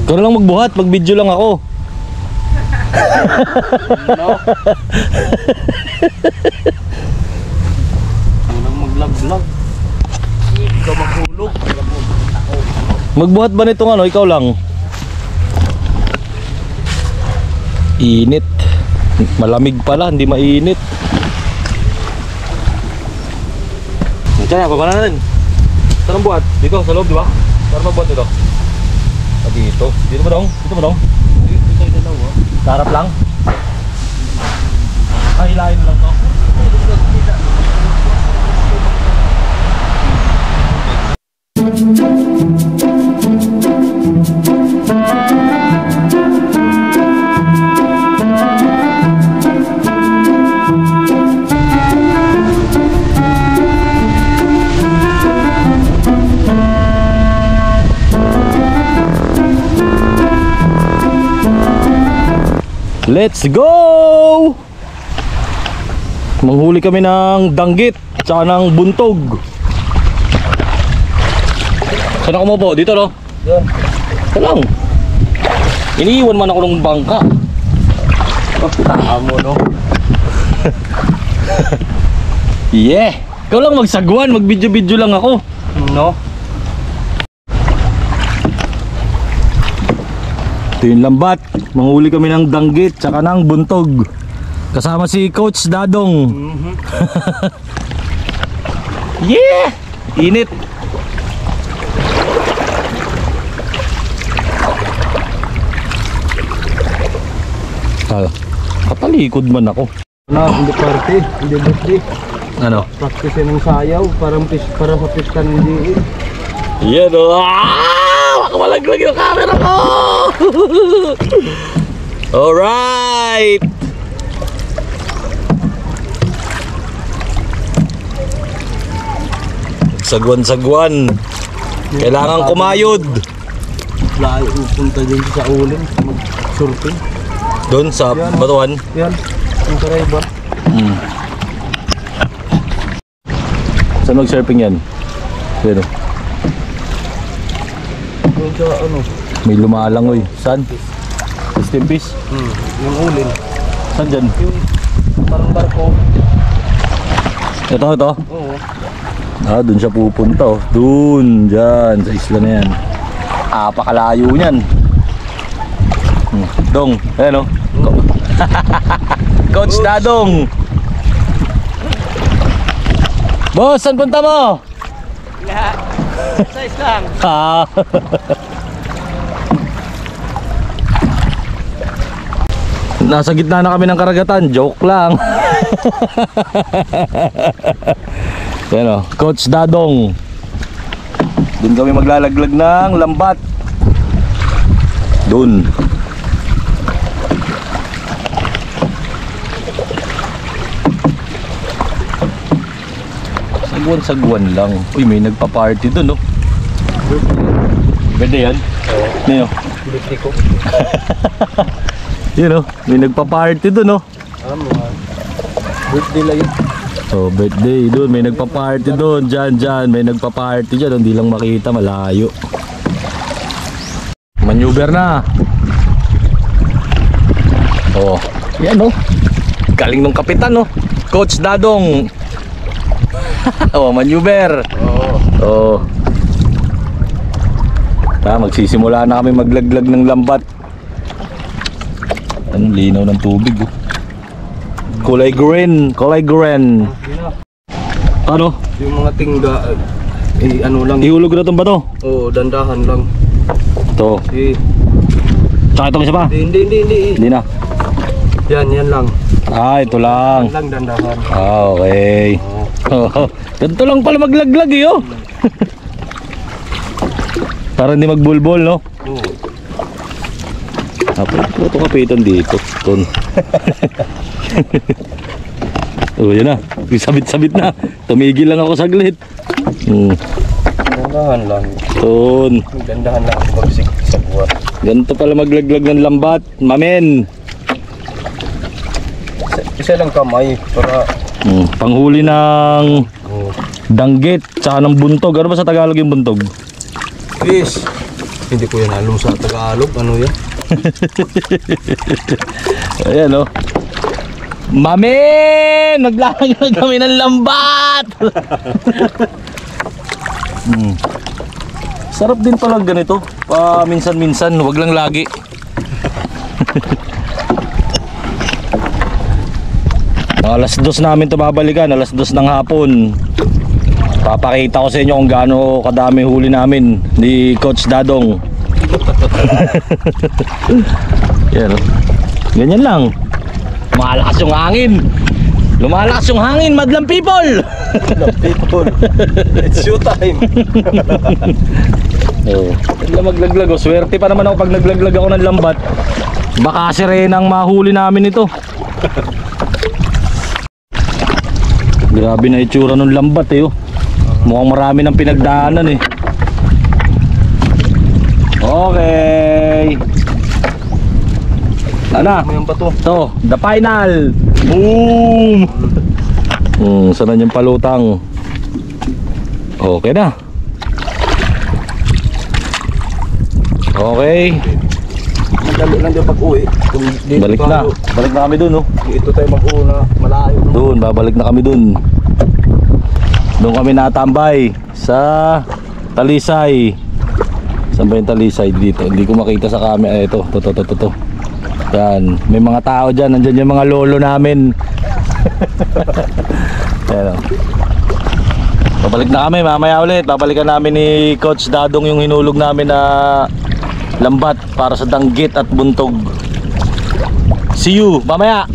Ikaw na lang magbuhat, mag-video lang ako. No? Unang mag-vlog-vlog. Ikaw maghulog. Magbuhat ba nitong ano, ikaw lang? Init. Malamig pala, hindi mainit. Diyan, baba na rin. Saan ang buhat? Dito, sa loob, di ba? Saan magbuhat dito? Ah, dito. Dito ba dong? Dito ba dong? Dito tayo dalawa. Sarap lang? Ay, hilahin lang to. Let's go! Manghuli kami ng danggit tsaka ng buntog. Saan ako mo po? Dito no? Yan. Ito lang. Iniiwan man ako ng bangka. Amo no? Yeah! Ikaw lang magsagwan, mag-video-video lang ako. No? Ito yung lambat. Manghuli kami ng danggit tsaka ng buntog. Kasama si Coach Dadong. Yeah! Init. Katalikod man ako. Hindi party, hindi birthday. Ano? Practice ng sayaw, para sa pista ng diin. Yan o. Malaglag yung camera ko. Alright. Sagwan-sagwan. Kailangan kumayod. Layo pupunta dyan sa uling, mag-surfing. Doon sa batuan. Yan, yung karayba. Saan mag-surfing yan? Pero Yung sa ano? may lumalangoy. Saan? Stimpis? Yung uling. Saan dyan? Yung parang barko. Ito. Oo. Ah, dun siya pupunta oh. Dun, dyan, sa isla na yan. Pakalayo niyan. Dong, ayan oh. Coach Dadong. Boss, saan punta mo? Size lang. Nasa gitna na kami ng karagatan. Joke lang. Yan o, Coach Dadong. Doon kami maglalaglag ng lambat. Doon. Sagwan lang. Uy, may nagpa-party doon, no? Pwede yan? Oo. Nino? Birthday ko. Yun, no? May nagpa-party doon, no? Birthday lang yun. So, birthday doon. May nagpa-party doon. Dyan. May nagpa-party dyan. Hindi lang makita. Malayo. Maneuver na. Oh. Yan, no? Galing ng kapitan, no? Coach Dadong. Oh, maneuver. Oh. Magsisimula na kami maglaglag ng lambat. Anong linaw ng tubig, oh. Kulay green. Ano? Yung mga tingga, ano lang. Ihulog na itong bato. Oo, dandahan lang. Ito. Tsaka itong isa pa. Hindi. Hindi na. Yan lang. Ito lang. Dandahan. Okay. Ganito lang pala maglaglag eh, oh. Para hindi magbulbol, no? Oo. Ito kapitan dito. Ton. Oh, yan na. Sabit-sabit na. Tumigil lang ako saglit. Dandahan lang. Ton. Dandahan lang ako pagsik sa buwan. Ganito pala maglaglag ng lambat, mamen. Isa lang kamay para panghuli ng danggit tsaka ng buntog. Ano ba sa Tagalog yung buntog? fish. Hindi ko yan alam sa Tagalog. Ano yan? Ayan o. Mamin! Naglalagyan kami ng lambat! Sarap din pala ganito. Minsan-minsan, wag lang lagi. Alas 2 namin ito babalikan, alas 2 ng hapon. Papakita ko sa inyo kung gaano kadami huli namin ni Coach Dadong. Yan, ganyan lang. Lumalakas yung hangin. Lumalakas yung hangin, madlang people. People, it's show time. Oh, maglaglag. Oh. Swerte pa naman ako pag naglaglag ako ng lambat. Baka sirenang mahuli namin ito. Grabe na itsura ng lambat eh. Oh. Mukhang marami ng pinagdaanan eh. Okay. Ano? Ano yung bato? To, the final. Boom! Sana yung palutang. Okay na. Okay. Madali lang din pag-uwi. Balik na. Balik na kami dun, no? Ito tayo mag-una. Malayo. Doon, babalik na kami dun. Doon kami natambay sa Talisay. Saan ba yung Talisay dito? Hindi ko makita sa camera. Ito, to. Yan, may mga tao dyan. Nandyan yung mga lolo namin. Ayan, oh. Babalik na kami mamaya ulit. Babalikan namin ni Coach Dadong yung hinulog namin na lambat para sa danggit at buntog. See you mamaya.